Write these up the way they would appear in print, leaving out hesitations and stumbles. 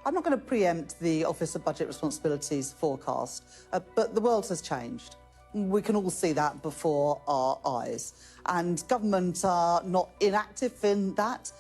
I'm not going to preempt the Office of Budget Responsibility's forecast, but the world has changed. We can all see that before our eyes. And government are not inactive in that.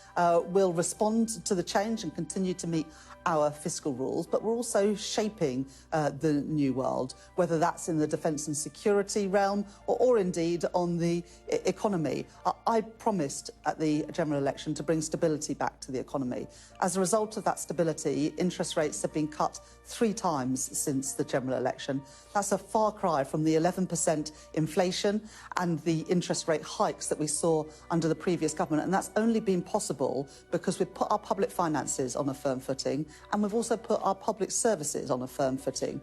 We'll respond to the change and continue to meet our fiscal rules, but we're also shaping the new world, whether that's in the defence and security realm or indeed on the economy. I promised at the general election to bring stability back to the economy. As a result of that stability, interest rates have been cut 3 times since the general election. That's a far cry from the 11% inflation and the interest rate hikes that we saw under the previous government, and that's only been possible because we've put our public finances on a firm footing, and we've also put our public services on a firm footing,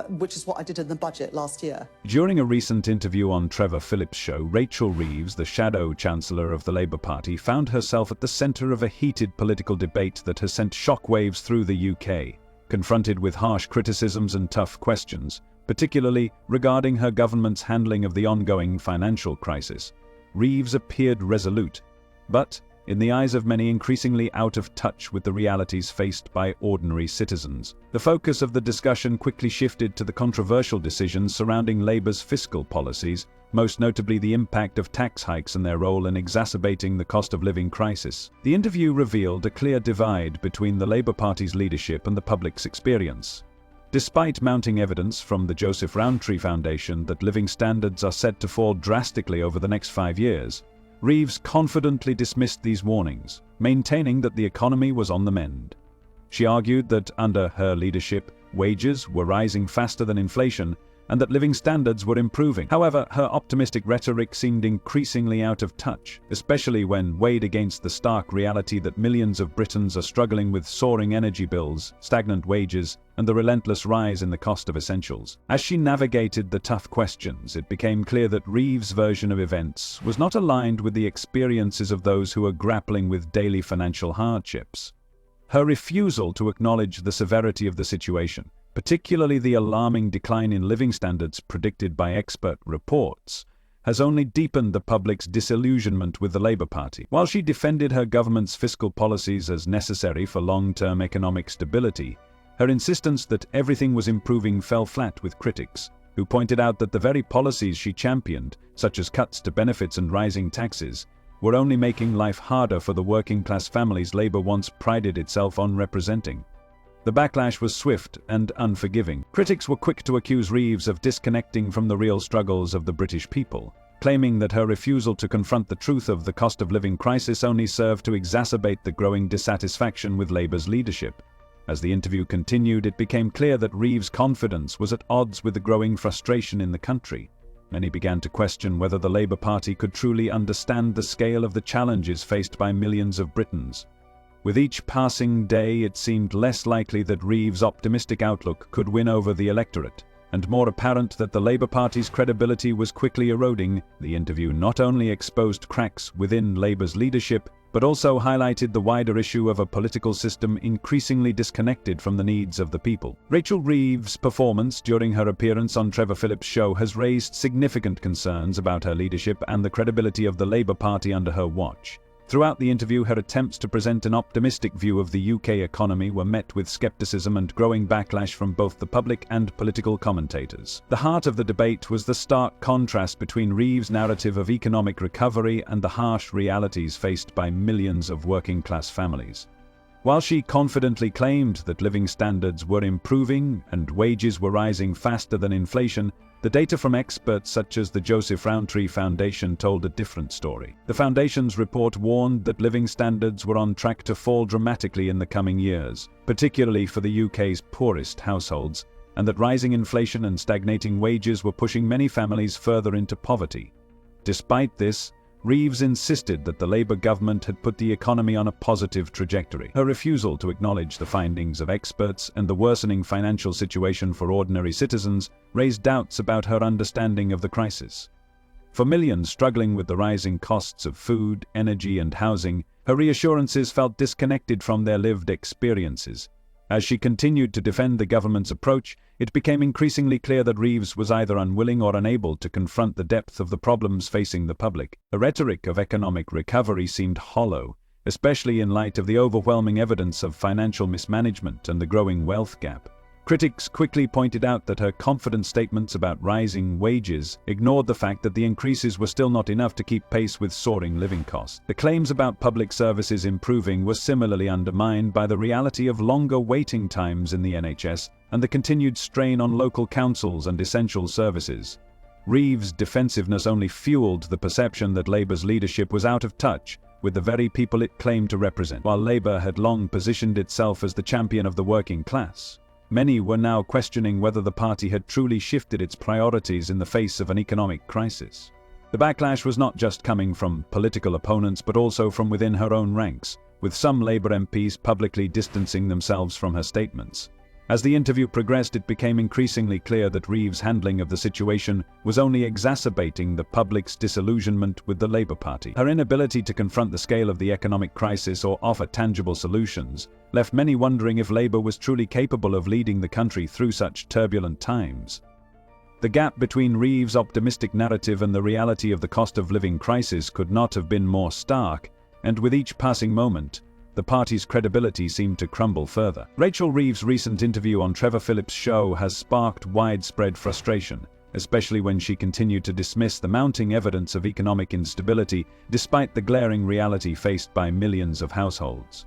which is what I did in the budget last year. During a recent interview on Trevor Phillips' show, Rachel Reeves, the Shadow Chancellor of the Labour Party, found herself at the centre of a heated political debate that has sent shockwaves through the UK. Confronted with harsh criticisms and tough questions, particularly regarding her government's handling of the ongoing financial crisis, Reeves appeared resolute, but, in the eyes of many, increasingly out of touch with the realities faced by ordinary citizens. The focus of the discussion quickly shifted to the controversial decisions surrounding Labour's fiscal policies, most notably the impact of tax hikes and their role in exacerbating the cost of living crisis. The interview revealed a clear divide between the Labour Party's leadership and the public's experience. Despite mounting evidence from the Joseph Rowntree Foundation that living standards are set to fall drastically over the next 5 years, Reeves confidently dismissed these warnings, maintaining that the economy was on the mend. She argued that under her leadership, wages were rising faster than inflation and that living standards were improving. However, her optimistic rhetoric seemed increasingly out of touch, especially when weighed against the stark reality that millions of Britons are struggling with soaring energy bills, stagnant wages, and the relentless rise in the cost of essentials. As she navigated the tough questions, it became clear that Reeves' version of events was not aligned with the experiences of those who are grappling with daily financial hardships. Her refusal to acknowledge the severity of the situation, particularly the alarming decline in living standards predicted by expert reports, has only deepened the public's disillusionment with the Labour Party. While she defended her government's fiscal policies as necessary for long-term economic stability, her insistence that everything was improving fell flat with critics, who pointed out that the very policies she championed, such as cuts to benefits and rising taxes, were only making life harder for the working-class families Labour once prided itself on representing. The backlash was swift and unforgiving. Critics were quick to accuse Reeves of disconnecting from the real struggles of the British people, claiming that her refusal to confront the truth of the cost of living crisis only served to exacerbate the growing dissatisfaction with Labour's leadership. As the interview continued, it became clear that Reeves' confidence was at odds with the growing frustration in the country. Many began to question whether the Labour Party could truly understand the scale of the challenges faced by millions of Britons. With each passing day, it seemed less likely that Reeves' optimistic outlook could win over the electorate, and more apparent that the Labour Party's credibility was quickly eroding. The interview not only exposed cracks within Labour's leadership, but also highlighted the wider issue of a political system increasingly disconnected from the needs of the people. Rachel Reeves' performance during her appearance on Trevor Phillips' show has raised significant concerns about her leadership and the credibility of the Labour Party under her watch. Throughout the interview, her attempts to present an optimistic view of the UK economy were met with skepticism and growing backlash from both the public and political commentators. The heart of the debate was the stark contrast between Reeves' narrative of economic recovery and the harsh realities faced by millions of working-class families. While she confidently claimed that living standards were improving and wages were rising faster than inflation, the data from experts such as the Joseph Rowntree Foundation told a different story. The foundation's report warned that living standards were on track to fall dramatically in the coming years, particularly for the UK's poorest households, and that rising inflation and stagnating wages were pushing many families further into poverty. Despite this, Reeves insisted that the Labour government had put the economy on a positive trajectory. Her refusal to acknowledge the findings of experts and the worsening financial situation for ordinary citizens raised doubts about her understanding of the crisis. For millions struggling with the rising costs of food, energy, and housing, her reassurances felt disconnected from their lived experiences. As she continued to defend the government's approach, it became increasingly clear that Reeves was either unwilling or unable to confront the depth of the problems facing the public. The rhetoric of economic recovery seemed hollow, especially in light of the overwhelming evidence of financial mismanagement and the growing wealth gap. Critics quickly pointed out that her confident statements about rising wages ignored the fact that the increases were still not enough to keep pace with soaring living costs. The claims about public services improving were similarly undermined by the reality of longer waiting times in the NHS and the continued strain on local councils and essential services. Reeves' defensiveness only fueled the perception that Labour's leadership was out of touch with the very people it claimed to represent. While Labour had long positioned itself as the champion of the working class, many were now questioning whether the party had truly shifted its priorities in the face of an economic crisis. The backlash was not just coming from political opponents but also from within her own ranks, with some Labour MPs publicly distancing themselves from her statements. As the interview progressed, it became increasingly clear that Reeves' handling of the situation was only exacerbating the public's disillusionment with the Labour Party. Her inability to confront the scale of the economic crisis or offer tangible solutions left many wondering if Labour was truly capable of leading the country through such turbulent times. The gap between Reeves' optimistic narrative and the reality of the cost of living crisis could not have been more stark, and with each passing moment, the party's credibility seemed to crumble further. Rachel Reeves' recent interview on Trevor Phillips' show has sparked widespread frustration, especially when she continued to dismiss the mounting evidence of economic instability despite the glaring reality faced by millions of households.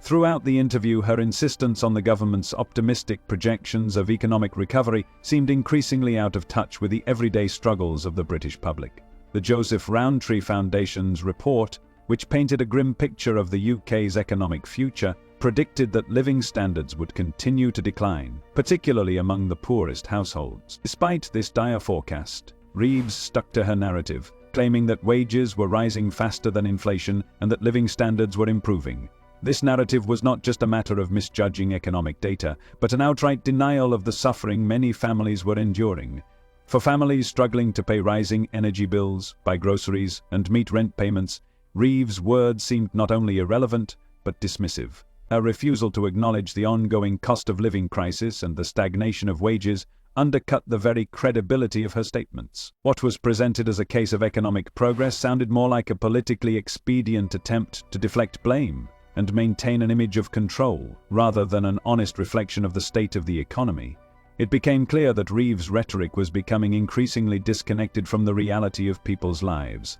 Throughout the interview, her insistence on the government's optimistic projections of economic recovery seemed increasingly out of touch with the everyday struggles of the British public. The Joseph Rowntree Foundation's report, which painted a grim picture of the UK's economic future, predicted that living standards would continue to decline, particularly among the poorest households. Despite this dire forecast, Reeves stuck to her narrative, claiming that wages were rising faster than inflation and that living standards were improving. This narrative was not just a matter of misjudging economic data, but an outright denial of the suffering many families were enduring. For families struggling to pay rising energy bills, buy groceries, and meet rent payments, Reeves' words seemed not only irrelevant, but dismissive. Her refusal to acknowledge the ongoing cost of living crisis and the stagnation of wages undercut the very credibility of her statements. What was presented as a case of economic progress sounded more like a politically expedient attempt to deflect blame and maintain an image of control, rather than an honest reflection of the state of the economy. It became clear that Reeves' rhetoric was becoming increasingly disconnected from the reality of people's lives.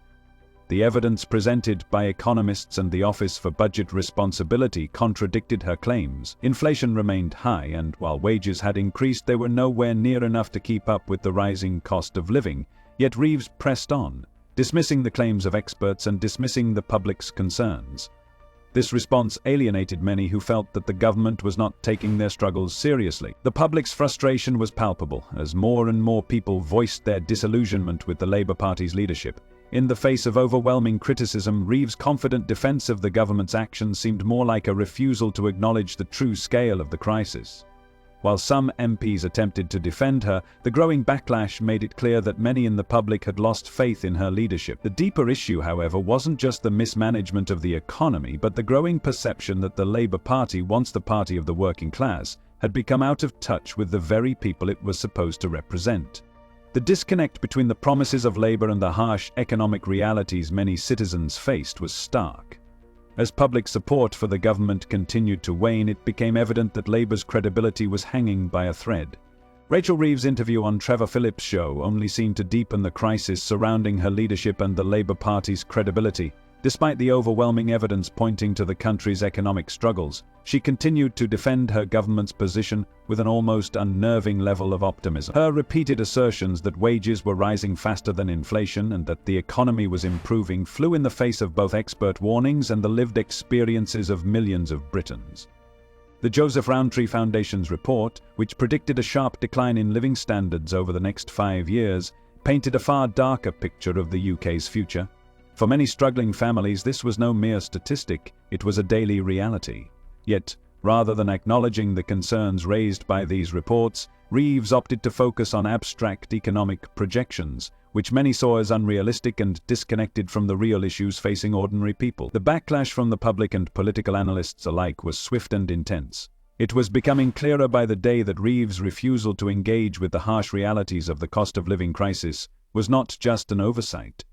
The evidence presented by economists and the Office for Budget Responsibility contradicted her claims. Inflation remained high, and while wages had increased, they were nowhere near enough to keep up with the rising cost of living. Yet Reeves pressed on, dismissing the claims of experts and dismissing the public's concerns. This response alienated many who felt that the government was not taking their struggles seriously. The public's frustration was palpable, as more and more people voiced their disillusionment with the Labour Party's leadership. In the face of overwhelming criticism, Reeves' confident defense of the government's actions seemed more like a refusal to acknowledge the true scale of the crisis. While some MPs attempted to defend her, the growing backlash made it clear that many in the public had lost faith in her leadership. The deeper issue, however, wasn't just the mismanagement of the economy, but the growing perception that the Labour Party, once the party of the working class, had become out of touch with the very people it was supposed to represent. The disconnect between the promises of Labour and the harsh economic realities many citizens faced was stark. As public support for the government continued to wane, it became evident that Labour's credibility was hanging by a thread. Rachel Reeves' interview on Trevor Phillips' show only seemed to deepen the crisis surrounding her leadership and the Labour Party's credibility. Despite the overwhelming evidence pointing to the country's economic struggles, she continued to defend her government's position with an almost unnerving level of optimism. Her repeated assertions that wages were rising faster than inflation and that the economy was improving flew in the face of both expert warnings and the lived experiences of millions of Britons. The Joseph Rowntree Foundation's report, which predicted a sharp decline in living standards over the next 5 years, painted a far darker picture of the UK's future. For many struggling families, this was no mere statistic, it was a daily reality. Yet, rather than acknowledging the concerns raised by these reports, Reeves opted to focus on abstract economic projections, which many saw as unrealistic and disconnected from the real issues facing ordinary people. The backlash from the public and political analysts alike was swift and intense. It was becoming clearer by the day that Reeves' refusal to engage with the harsh realities of the cost of living crisis was not just an oversight.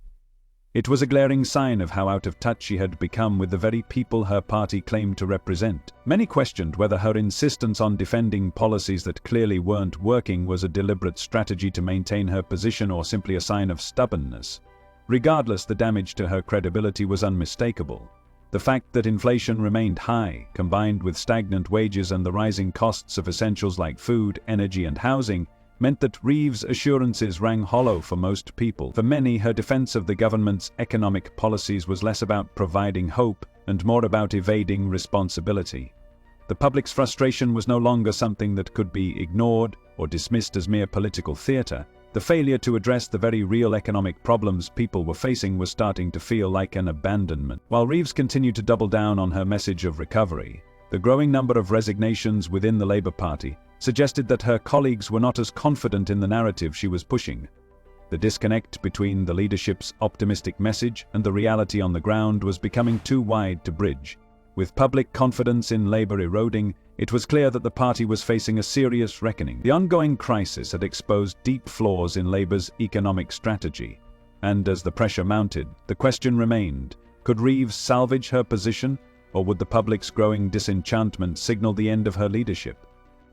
It was a glaring sign of how out of touch she had become with the very people her party claimed to represent. Many questioned whether her insistence on defending policies that clearly weren't working was a deliberate strategy to maintain her position or simply a sign of stubbornness. Regardless, the damage to her credibility was unmistakable. The fact that inflation remained high, combined with stagnant wages and the rising costs of essentials like food, energy, and housing, meant that Reeves' assurances rang hollow for most people. For many, her defense of the government's economic policies was less about providing hope and more about evading responsibility. The public's frustration was no longer something that could be ignored or dismissed as mere political theater. The failure to address the very real economic problems people were facing was starting to feel like an abandonment. While Reeves continued to double down on her message of recovery, the growing number of resignations within the Labour Party suggested that her colleagues were not as confident in the narrative she was pushing. The disconnect between the leadership's optimistic message and the reality on the ground was becoming too wide to bridge. With public confidence in Labour eroding, it was clear that the party was facing a serious reckoning. The ongoing crisis had exposed deep flaws in Labour's economic strategy, and as the pressure mounted, the question remained: could Reeves salvage her position, or would the public's growing disenchantment signal the end of her leadership?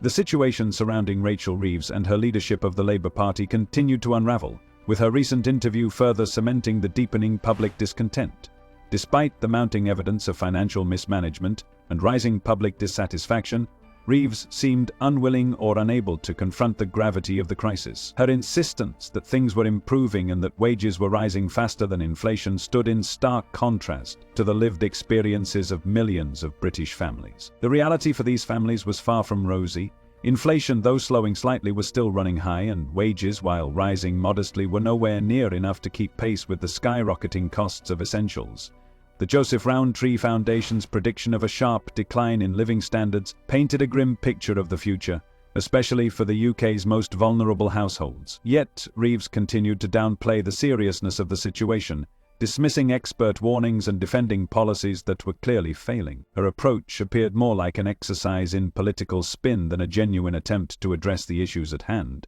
The situation surrounding Rachel Reeves and her leadership of the Labour Party continued to unravel, with her recent interview further cementing the deepening public discontent. Despite the mounting evidence of financial mismanagement and rising public dissatisfaction, Reeves seemed unwilling or unable to confront the gravity of the crisis. Her insistence that things were improving and that wages were rising faster than inflation stood in stark contrast to the lived experiences of millions of British families. The reality for these families was far from rosy. Inflation, though slowing slightly, was still running high, and wages, while rising modestly, were nowhere near enough to keep pace with the skyrocketing costs of essentials. The Joseph Rowntree Foundation's prediction of a sharp decline in living standards painted a grim picture of the future, especially for the UK's most vulnerable households. Yet, Reeves continued to downplay the seriousness of the situation, dismissing expert warnings and defending policies that were clearly failing. Her approach appeared more like an exercise in political spin than a genuine attempt to address the issues at hand.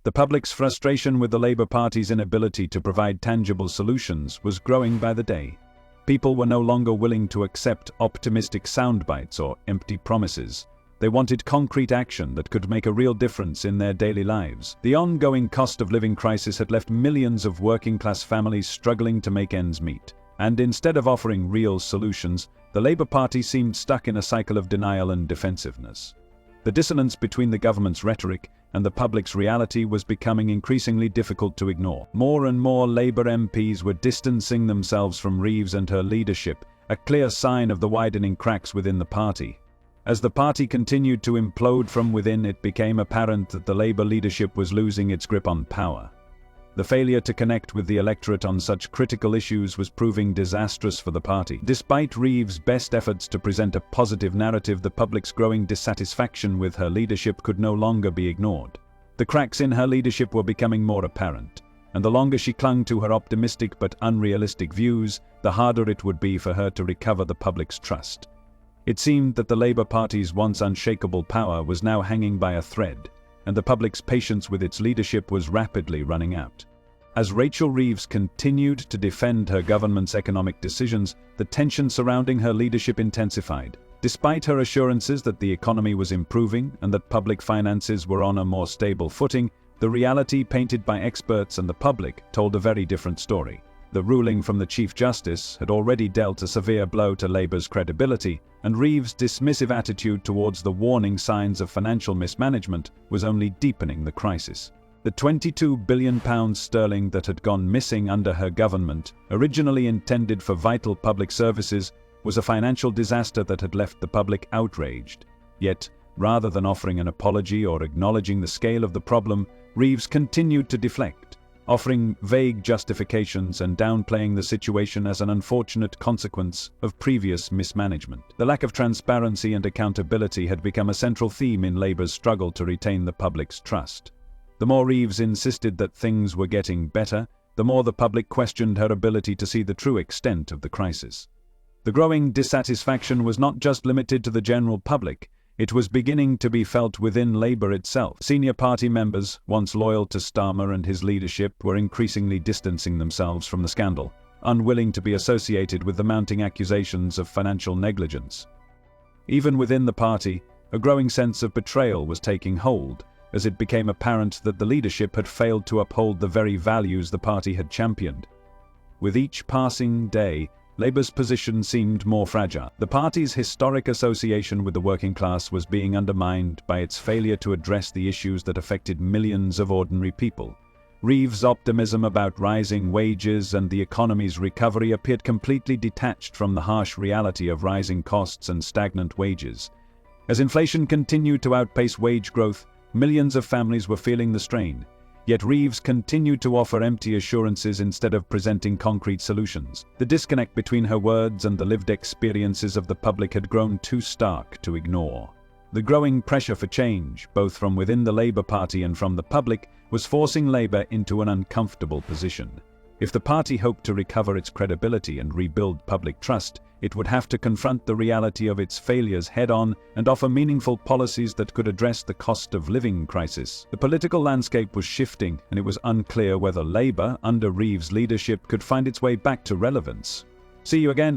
The public's frustration with the Labour Party's inability to provide tangible solutions was growing by the day. People were no longer willing to accept optimistic soundbites or empty promises. They wanted concrete action that could make a real difference in their daily lives. The ongoing cost of living crisis had left millions of working-class families struggling to make ends meet. And instead of offering real solutions, the Labour Party seemed stuck in a cycle of denial and defensiveness. The dissonance between the government's rhetoric and the public's reality was becoming increasingly difficult to ignore. More and more Labour MPs were distancing themselves from Reeves and her leadership, a clear sign of the widening cracks within the party. As the party continued to implode from within, it became apparent that the Labour leadership was losing its grip on power. The failure to connect with the electorate on such critical issues was proving disastrous for the party. Despite Reeves' best efforts to present a positive narrative, the public's growing dissatisfaction with her leadership could no longer be ignored. The cracks in her leadership were becoming more apparent, and the longer she clung to her optimistic but unrealistic views, the harder it would be for her to recover the public's trust. It seemed that the Labour Party's once unshakable power was now hanging by a thread, and the public's patience with its leadership was rapidly running out. As Rachel Reeves continued to defend her government's economic decisions, the tension surrounding her leadership intensified. Despite her assurances that the economy was improving and that public finances were on a more stable footing, the reality painted by experts and the public told a very different story. The ruling from the Chief Justice had already dealt a severe blow to Labour's credibility, and Reeves' dismissive attitude towards the warning signs of financial mismanagement was only deepening the crisis. The £22 billion that had gone missing under her government, originally intended for vital public services, was a financial disaster that had left the public outraged. Yet, rather than offering an apology or acknowledging the scale of the problem, Reeves continued to deflect, offering vague justifications and downplaying the situation as an unfortunate consequence of previous mismanagement. The lack of transparency and accountability had become a central theme in Labour's struggle to retain the public's trust. The more Reeves insisted that things were getting better, the more the public questioned her ability to see the true extent of the crisis. The growing dissatisfaction was not just limited to the general public, it was beginning to be felt within Labour itself. Senior party members, once loyal to Starmer and his leadership, were increasingly distancing themselves from the scandal. unwilling to be associated with the mounting accusations of financial negligence. Even within the party, a growing sense of betrayal was taking hold, as it became apparent that the leadership had failed to uphold the very values the party had championed. With each passing day, Labour's position seemed more fragile. The party's historic association with the working class was being undermined by its failure to address the issues that affected millions of ordinary people. Reeves' optimism about rising wages and the economy's recovery appeared completely detached from the harsh reality of rising costs and stagnant wages. As inflation continued to outpace wage growth, millions of families were feeling the strain. Yet Reeves continued to offer empty assurances instead of presenting concrete solutions. The disconnect between her words and the lived experiences of the public had grown too stark to ignore. The growing pressure for change, both from within the Labour Party and from the public, was forcing Labour into an uncomfortable position. If the party hoped to recover its credibility and rebuild public trust, it would have to confront the reality of its failures head-on and offer meaningful policies that could address the cost of living crisis. The political landscape was shifting, and it was unclear whether Labour, under Reeves' leadership, could find its way back to relevance. See you again.